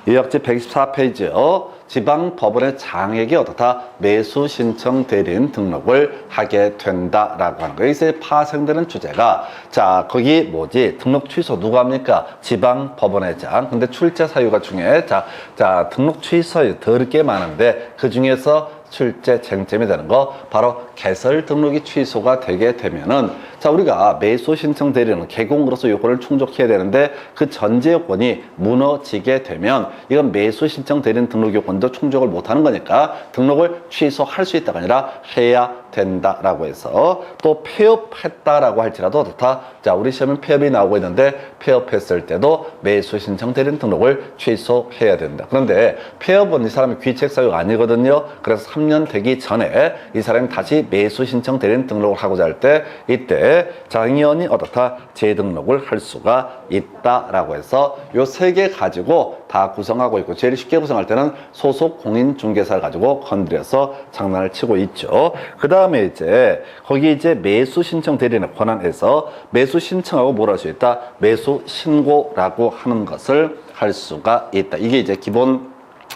요약지 124페이지요. 지방법원의 장에게 어떻다? 매수 신청 대리인 등록을 하게 된다라고 하는 거예요. 여기서 파생되는 주제가, 자, 거기 뭐지? 등록 취소 누가 합니까? 지방법원의 장. 근데 출제 사유가 중요해. 자, 등록 취소에 더럽게 많은데 그 중에서 출제 쟁점이 되는 거 바로 개설 등록이 취소가 되게 되면은, 자, 우리가 매수 신청 대리는 개공으로서 요건을 충족해야 되는데 그 전제 요건이 무너지게 되면 이건 매수 신청 대리인 등록 요건도 충족을 못하는 거니까 등록을 취소할 수 있다가 아니라 해야 된다라고 해서, 또 폐업했다라고 할지라도 어떻다? 자, 우리 시험은 폐업이 나오고 있는데 폐업했을 때도 매수 신청 대리인 등록을 취소해야 된다. 그런데 폐업은 이 사람이 귀책 사유가 아니거든요. 그래서 3년 되기 전에 이 사람이 다시 매수 신청 대리인 등록을 하고자 할 때 이때 당연히 어떻다? 재등록을 할 수가 있다라고 해서 요 세 개 가지고 다 구성하고 있고, 제일 쉽게 구성할 때는 소속 공인중개사를 가지고 건드려서 장난을 치고 있죠. 그 다음에 이제 거기 이제 매수 신청 대리인의 권한에서 매수 신청하고 뭘 할 수 있다? 매수 신고라고 하는 것을 할 수가 있다. 이게 이제 기본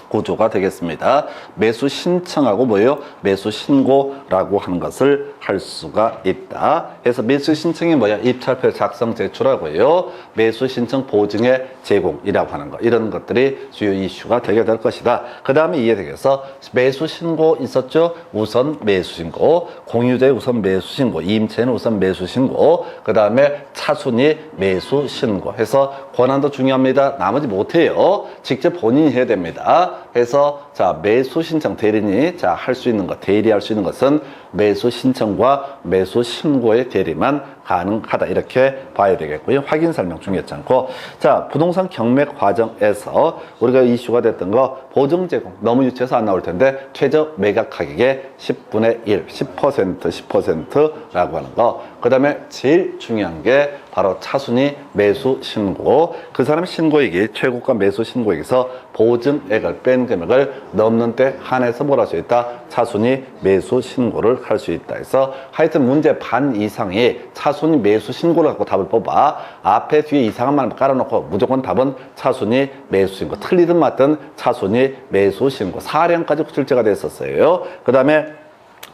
구조가 되겠습니다. 매수 신청하고 뭐예요? 매수 신고라고 하는 것을 할 수가 있다. 그래서 매수 신청이 뭐야? 입찰표 작성 제출하고요. 매수 신청 보증의 제공이라고 하는 거. 이런 것들이 주요 이슈가 되게 될 것이다. 그 다음에 이해되겠어? 매수 신고 있었죠? 우선 매수 신고, 공유자의 우선 매수 신고, 임차인은 우선 매수 신고, 그 다음에 차순위 매수 신고 해서 권한도 중요합니다. 나머지 못해요. 직접 본인이 해야 됩니다. 해서 자, 매수 신청 대리인이 할 수 있는 것, 대리할 수 있는 것은 매수 신청과 매수 신고의 대리만 가능하다. 이렇게 봐야 되겠고요. 확인 설명 중요치 않고, 자, 부동산 경매 과정에서 우리가 이슈가 됐던 거 보증 제공 너무 유치해서 안 나올 텐데 최저 매각 가격의 10분의 1, 10%라고 하는 거. 그 다음에 제일 중요한 게 바로 차순위 매수 신고. 그 사람의 신고액이 최고가 매수 신고액에서 보증액을 뺀 금액을 넘는 때 한해서 뭘 할 수 있다? 차순위 매수 신고를 할 수 있다 해서 하여튼 문제 반 이상이 차순위 매수 신고를 갖고 답을 뽑아. 앞에 뒤에 이상한 말 깔아놓고 무조건 답은 차순위 매수 신고. 틀리든 맞든 차순위 매수 신고. 4량까지 출제가 됐었어요. 그 다음에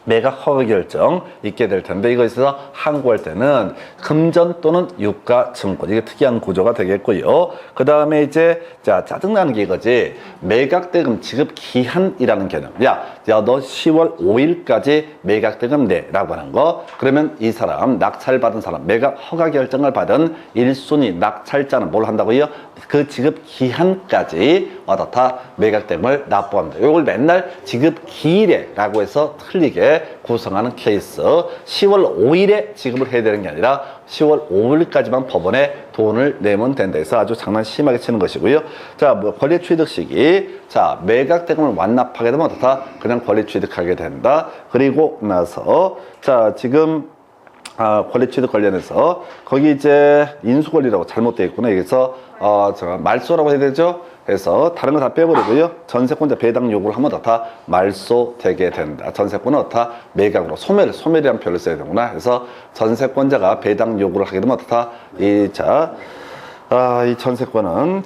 매각 허가 결정 있게 될 텐데, 이거에서 항고할 때는 금전 또는 유가 증권, 이게 특이한 구조가 되겠고요. 그 다음에 이제 자, 짜증나는 게 이거지. 매각 대금 지급 기한이라는 개념. 야, 너 10월 5일까지 매각 대금 내라고 하는 거. 그러면 이 사람, 낙찰 받은 사람, 매각 허가 결정을 받은 1순위 낙찰자는 뭘 한다고요? 그 지급 기한까지 어떻다 매각 대금을 납부합니다. 이걸 맨날 지급 기일에라고 해서 틀리게 구성하는 케이스. 10월 5일에 지급을 해야 되는 게 아니라 10월 5일까지만 법원에 돈을 내면 된다 해서 아주 장난 심하게 치는 것이고요. 자, 뭐 권리 취득 시기. 자, 매각 대금을 완납하게 되면 어떻다? 그냥 권리 취득하게 된다. 그리고 나서 자, 지금 권리 취득 관련해서 거기 이제 인수 권리라고 잘못되어 있구나. 여기서 말소라고 해야 되죠. 그래서 다른 거 다 빼버리고요. 전세권자 배당 요구를 하면 어떻다? 말소되게 된다. 전세권은 어떻다? 매각으로 소멸이라는 표현을 써야 되구나. 그래서 전세권자가 배당 요구를 하게 되면 어떻다? 이 전세권은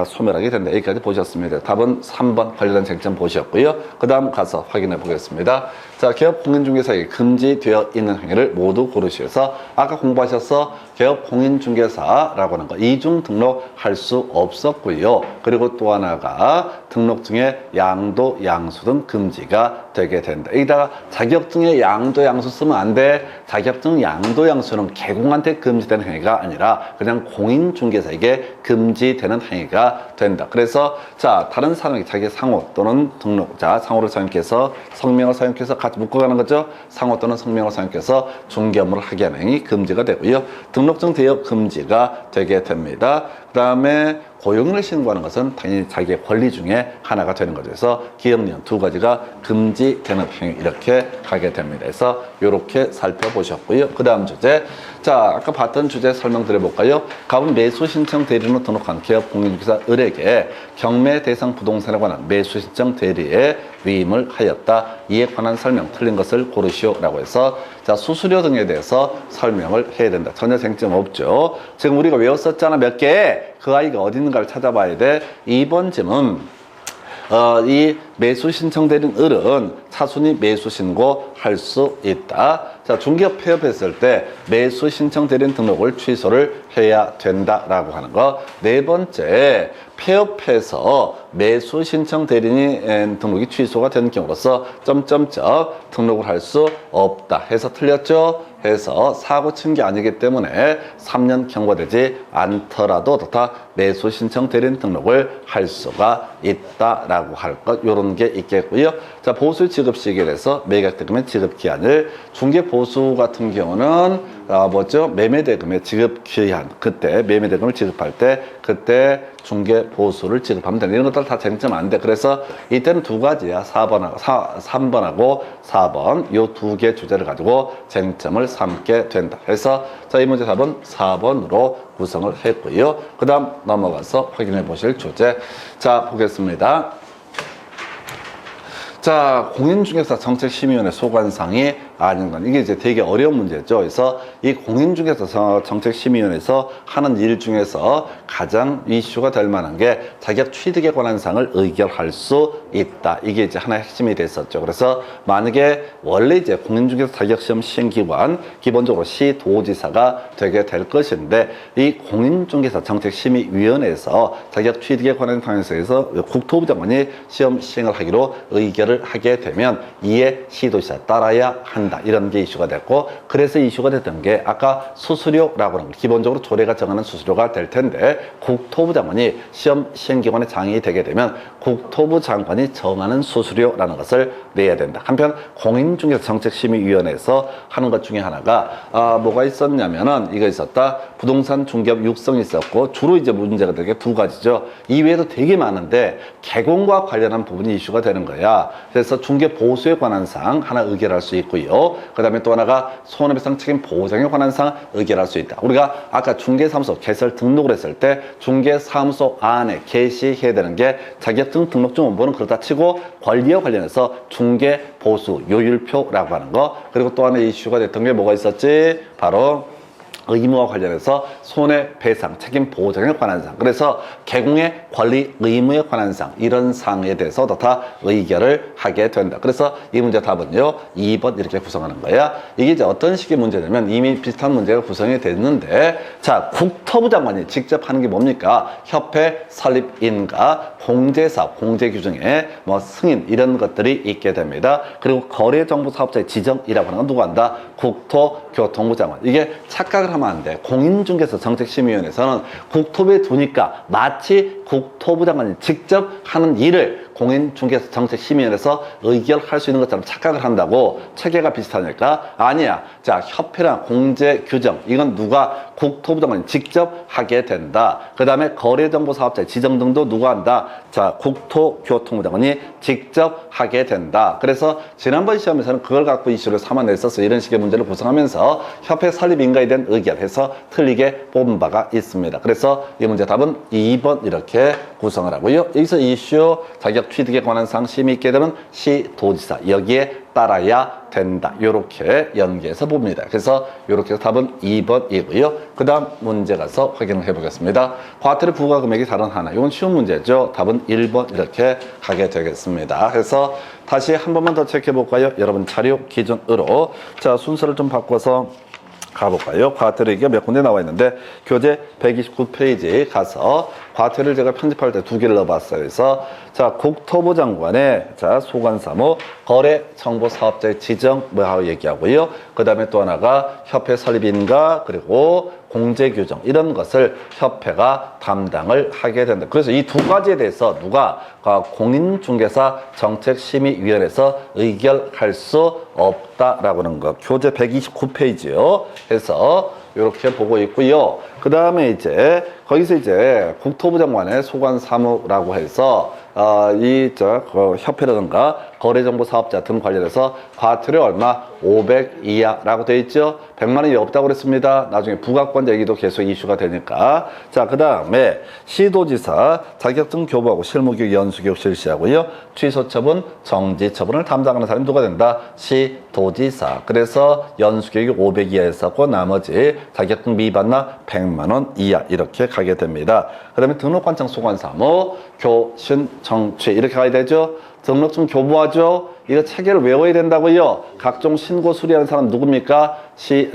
소멸하게 된다. 여기까지 보셨습니다. 답은 3번 관련된 쟁점 보셨고요. 그 다음 가서 확인해 보겠습니다. 자, 개업 공인중개사에게 금지되어 있는 행위를 모두 고르시면서 아까 공부하셔서 개업 공인중개사라고 하는 거 이중 등록할 수 없었고요. 그리고 또 하나가 등록증에 양도, 양수 등 금지가 되게 된다. 여기다가 자격증에 양도, 양수 쓰면 안 돼. 자격증 양도, 양수는 개공한테 금지되는 행위가 아니라 그냥 공인중개사에게 금지되는 행위가 된다. 그래서 자, 다른 사람에게 자기 상호 또는 등록자, 상호를 사용해서 성명을 사용해서 같이 묶어가는 거죠. 상호 또는 성명을 사용해서 중개 업무를 하게 하는 행위 금지가 되고요. 등록증 대여 금지가 되게 됩니다. 그 다음에 고용을 신고하는 것은 당연히 자기의 권리 중에 하나가 되는 거죠. 그래서 기업령 두 가지가 금지되는 행위 이렇게 가게 됩니다. 그래서 이렇게 살펴보셨고요. 그 다음 주제. 자, 아까 봤던 주제 설명드려볼까요? 갑은 매수 신청 대리로 등록한 개업 공인중개사 을에게 경매 대상 부동산에 관한 매수 신청 대리에 위임을 하였다. 이에 관한 설명 틀린 것을 고르시오라고 해서 자, 수수료 등에 대해서 설명을 해야 된다. 전혀 쟁점 없죠. 지금 우리가 외웠었잖아. 몇 개. 그 아이가 어디 있는가를 찾아봐야 돼. 2번 질문. 이 매수 신청되는 을은 차순위 매수 신고할 수 있다. 자, 중개업 폐업했을 때 매수 신청 대리인 등록을 취소를 해야 된다라고 하는 거. 네 번째, 폐업해서 매수 신청 대리인 등록이 취소가 된 경우로서 등록을 할 수 없다 해서 틀렸죠. 해서 사고 친 게 아니기 때문에 3년 경과되지 않더라도 다 매수 신청 대리인 등록을 할 수가 있다라고 할 것, 요런 게 있겠고요. 자, 보수 지급 시기에 대해서 매각 대금의 지급 기한을 중개 보수 같은 경우는 매매 대금의 지급 기한, 그때 매매 대금을 지급할 때 그때 중개 보수를 지급하면 된다. 이런 것들 다 쟁점 안 돼. 그래서 이때는 두 가지야. 3번하고 4번 요 두 개 주제를 가지고 쟁점을 삼게 된다. 그래서 자, 이 문제 답은 4번으로 구성을 했고요. 그 다음 넘어가서 확인해 보실 주제. 자, 보겠습니다. 자, 공인중개사 정책심의위원회 소관상이 아닌 건 이게 이제 되게 어려운 문제죠. 그래서 이 공인중개사 정책심의위원회에서 하는 일 중에서 가장 이슈가 될 만한 게 자격 취득에 관한 사항을 의결할 수 있다. 이게 이제 하나의 핵심이 됐었죠. 그래서 만약에 원래 이제 공인중개사 자격시험 시행기관 기본적으로 시도지사가 되게 될 것인데 이 공인중개사 정책심의위원회에서 자격 취득에 관한 방향에서 국토부 장관이 시험 시행을 하기로 의결을 하게 되면 이에 시도지사 따라야 한다. 이런 게 이슈가 됐고, 그래서 이슈가 됐던 게 아까 수수료라고 하는 거, 기본적으로 조례가 정하는 수수료가 될 텐데 국토부 장관이 시험 시행기관의 장이 되게 되면 국토부 장관이 정하는 수수료라는 것을 내야 된다. 한편 공인중개사 정책심의위원회에서 하는 것 중에 하나가 뭐가 있었냐면은 이거 있었다. 부동산 중개업 육성이 있었고, 주로 이제 문제가 되게 두 가지죠. 이외에도 되게 많은데 개공과 관련한 부분이 이슈가 되는 거야. 그래서 중개 보수에 관한 사항 하나 의결할 수 있고요. 그 다음에 또 하나가 손해배상 책임 보장에 관한 사항 의결할 수 있다. 우리가 아까 중개사무소 개설 등록을 했을 때 중개사무소 안에 게시해야 되는 게 자격증 등록증 원본은 그렇다 치고 권리와 관련해서 중개 보수 요율표라고 하는 거. 그리고 또 하나 이슈가 됐던 게 뭐가 있었지? 바로 의무와 관련해서 손해배상, 책임 보장에 관한 사항, 그래서 개공의 권리 의무에 관한 사항, 이런 사항에 대해서도 다 의결을 하게 된다. 그래서 이 문제 답은요 2번 이렇게 구성하는 거야. 이게 이제 어떤 식의 문제냐면 이미 비슷한 문제가 구성이 됐는데, 자, 국토부 장관이 직접 하는 게 뭡니까? 협회 설립인가 공제사, 공제규정에 뭐 승인 이런 것들이 있게 됩니다. 그리고 거래정보사업자의 지정이라고 하는 건 누구 한다? 국토교통부 장관. 이게 착각을 하면 안 돼. 공인중개사 정책심의위원회에서는 국토부에 두니까 마치 국토부 장관이 직접 하는 일을 공인중개사 정책심의위원회에서 의결할 수 있는 것처럼 착각을 한다고. 체계가 비슷하니까 아니야. 자, 협회랑 공제규정 이건 누가? 국토부 장관이 직접 하게 된다. 그 다음에 거래정보사업자의 지정 등도 누가 한다? 자, 국토교통부 장관이 직접 하게 된다. 그래서 지난번 시험에서는 그걸 갖고 이슈를 삼아냈었어. 이런 식의 문제를 구성하면서 협회 설립 인가에 대한 의결해서 틀리게 뽑은 바가 있습니다. 그래서 이 문제 답은 2번 이렇게 구성을 하고요. 여기서 이슈 자격 취득에 관한 사항 심의 있게 되면 시도지사 여기에 따라야 된다. 이렇게 연계해서 봅니다. 그래서 이렇게 해서 답은 2번이고요. 그 다음 문제 가서 확인을 해보겠습니다. 과태료 부과 금액이 다른 하나. 이건 쉬운 문제죠. 답은 1번 이렇게 가게 되겠습니다. 그래서 다시 한 번만 더 체크해 볼까요? 여러분 자료 기준으로. 자, 순서를 좀 바꿔서 가볼까요? 과태료 얘기가 몇 군데 나와 있는데 교재 129페이지 가서 과태료를 제가 편집할 때 두 개를 넣어봤어요. 그래서 자, 국토부 장관의 자 소관사무 거래정보사업자의 지정 뭐 하고 얘기하고요. 그 다음에 또 하나가 협회 설립인가 그리고 공제규정 이런 것을 협회가 담당을 하게 된다. 그래서 이 두 가지에 대해서 누가 공인중개사 정책심의위원회에서 의결할 수 없다라고 하는 거. 교재 129페이지요. 해서 이렇게 보고 있고요. 그 다음에 이제 거기서 이제 국토부 장관의 소관사무라고 해서 협회라든가 거래정보사업자 등 관련해서 과태료 얼마? 500 이하라고 되어 있죠. 100만 원이 없다고 그랬습니다. 나중에 부가권자 얘기도 계속 이슈가 되니까. 자, 그 다음에 시도지사 자격증 교부하고 실무교육 연수교육 실시하고요. 취소처분, 정지처분을 담당하는 사람이 누가 된다? 시도지사. 그래서 연수교육 500 이하 했었고 나머지 자격증 미반나 100만 원 이하 이렇게 가게 됩니다. 그 다음에 등록관청 소관사무, 교신, 정취 이렇게 가야 되죠. 등록증 교부하죠. 이거 체계를 외워야 된다고요. 각종 신고 수리하는 사람 누굽니까?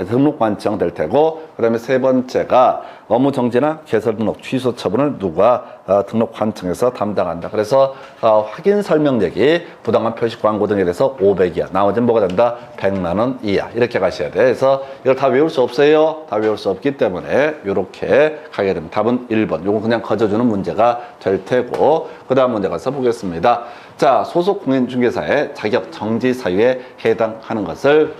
등록관청 될 테고, 그 다음에 세 번째가 업무 정지나 개설 등록 취소 처분을 누가 등록관청에서 담당한다. 그래서 확인 설명내기, 부당한 표시 광고 등에 대해서 500 이하, 나머지는 뭐가 된다? 100만 원 이하 이렇게 가셔야 돼. 그래서 이걸 다 외울 수 없어요. 다 외울 수 없기 때문에 이렇게 가게 됩니다. 답은 1번. 요건 그냥 거저주는 문제가 될 테고, 그 다음 문제 가서 보겠습니다. 자, 소속 공인중개사의 자격 정지 사유에 해당하는 것을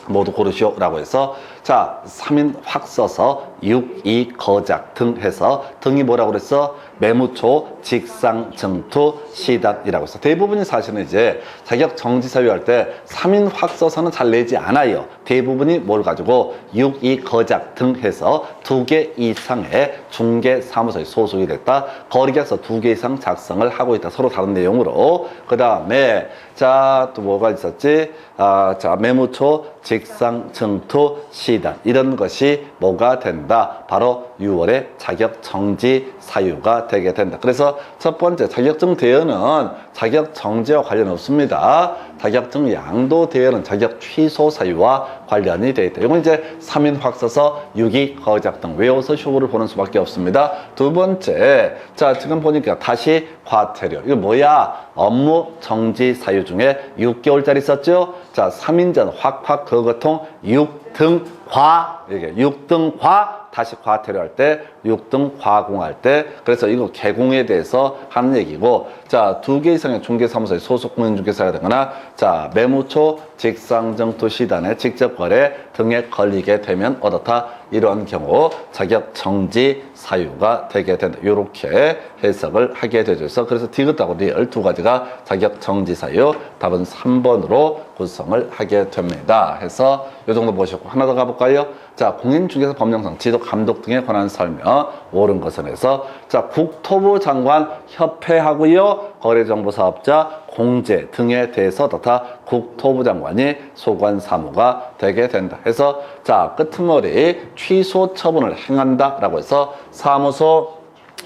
모두 고르시오라고 해서 자 3인 확 써서 6, 2, 거작 등 해서 등이 뭐라고 그랬어? 매무초, 직상, 정투, 시단이라고 해서 대부분이 사실은 이제 자격 정지 사유할 때 3인 확 써서는 잘 내지 않아요. 대부분이 뭘 가지고 6, 2, 거작 등 해서 2개 이상의 중개사무소에 소속이 됐다. 거래계약서 2개 이상 작성을 하고 있다. 서로 다른 내용으로. 그 다음에 자 또 뭐가 있었지? 자 매무초, 직상, 정투, 시단 이런 것이 뭐가 된다? 바로 6월에 자격 정지 사유가 되게 된다. 그래서 첫 번째 자격증 대여는 자격 정지와 관련 없습니다. 자격증 양도 대여는 자격 취소 사유와 관련이 되어 있다. 이건 이제 3인 확 써서 6위 거작 등 외워서 쇼부를 보는 수밖에 없습니다. 두 번째, 자 지금 보니까 다시 과태료. 이거 뭐야? 업무 정지 사유 중에 6개월짜리 썼죠? 자 3인전 확확 거거통 6등과 이게 6등과 다시 과태료 할 때 6등 과공할 때 그래서 이거 개공에 대해서 하는 얘기고 자 2개 이상의 중개사무소의 소속 공인중개사가 되거나 자 매무초, 직상정투 시단의 직접 거래 등에 걸리게 되면 어떻다 이러한 경우 자격 정지 사유가 되게 된다. 이렇게 해석을 하게 되죠. 그래서 디귿하고 리을 두 가지가 자격 정지 사유 답은 3번으로 구성을 하게 됩니다. 해서 이 정도 보셨고 하나 더 가볼까요? 자 공인중개사 법령상 지도 감독 등에 관한 설명 옳은 것은 해서 자 국토부 장관 협회하고요 거래정보사업자 공제 등에 대해서 다 국토부 장관이 소관 사무가 되게 된다. 해서 자, 끄트머리 취소 처분을 행한다라고 해서 사무소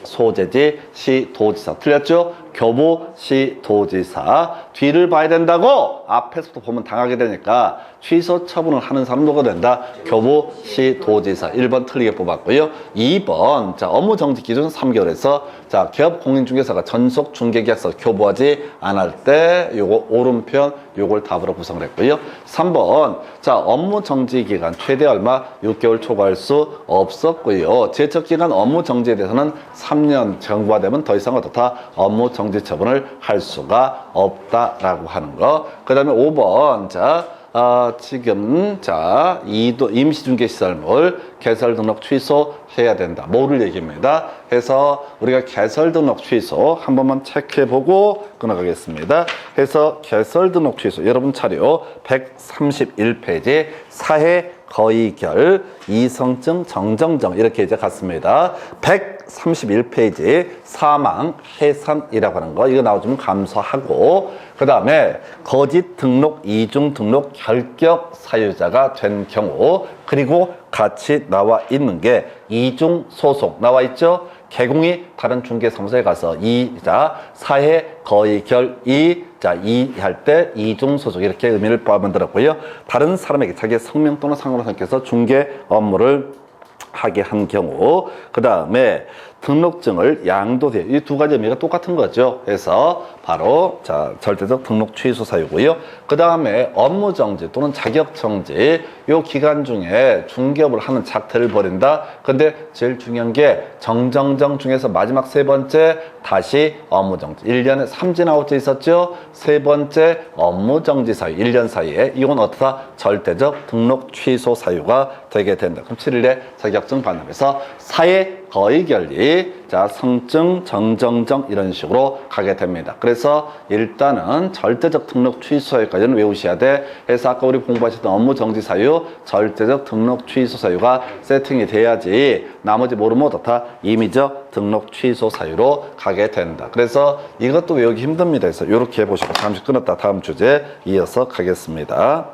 소재지 시도지사 틀렸죠? 교부 시도지사 뒤를 봐야 된다고 앞에서부터 보면 당하게 되니까 취소 처분을 하는 사람 누가 된다? 교부 시도지사 1번 틀리게 뽑았고요. 2번 자 업무 정지 기준 3개월에서 자 기업 공인중개사가 전속 중개계약서 교부하지 않을 때 요거 오른편 요걸 답으로 구성을 했고요. 3번 자 업무 정지 기간 최대 얼마 6개월 초과할 수 없었고요. 제척 기간 업무 정지에 대해서는 3년 경과되면 더 이상 어떻다 업무 정지 처분을 할 수가 없다라고 하는 거. 그 다음에 5번 자 지금 자 임시중개시설물 개설 등록 취소해야 된다. 뭐를 얘기합니다. 해서 우리가 개설 등록 취소 한 번만 체크해보고 끊어가겠습니다. 해서 개설 등록 취소 여러분 차례 131페이지 사회 거의결 이성증 정정정 이렇게 이제 갔습니다. 131페이지 사망 해산이라고 하는 거 이거 나오시면 감사하고 그 다음에 거짓 등록 이중 등록 결격 사유자가 된 경우 그리고 같이 나와 있는 게 이중 소송 나와 있죠. 개공이 다른 중개사무소에 가서 이자 사회 거의결 이자 이 할 때 이중 소송 이렇게 의미를 만들었고요. 다른 사람에게 자기의 성명 또는 상호를 선택해서 중개 업무를 하게 한 경우 그 다음에 등록증을 양도세 이 두 가지 의미가 똑같은 거죠. 그래서 바로 자 절대적 등록 취소 사유고요. 그 다음에 업무 정지 또는 자격 정지 요 기간 중에 중개업을 하는 작태를 벌인다. 근데 제일 중요한 게 정정정 중에서 마지막 세 번째 다시 업무 정지 1년에 삼진 아웃제 있었죠. 세 번째 업무 정지 사유 1년 사이에 이건 어떻다 절대적 등록 취소 사유가 되게 된다. 그럼 7일에 자격증 반납해서 사회 거의결리 자 성증 정정정 이런 식으로 가게 됩니다. 그래서 일단은 절대적 등록 취소 사유까지는 외우셔야 돼. 그래서 아까 우리 공부하셨던 업무 정지 사유 절대적 등록 취소 사유가 세팅이 돼야지 나머지 모르면 어떻다 임의적 등록 취소 사유로 가게 된다. 그래서 이것도 외우기 힘듭니다. 그래서 이렇게 해보시고 잠시 끊었다 다음 주제 이어서 가겠습니다.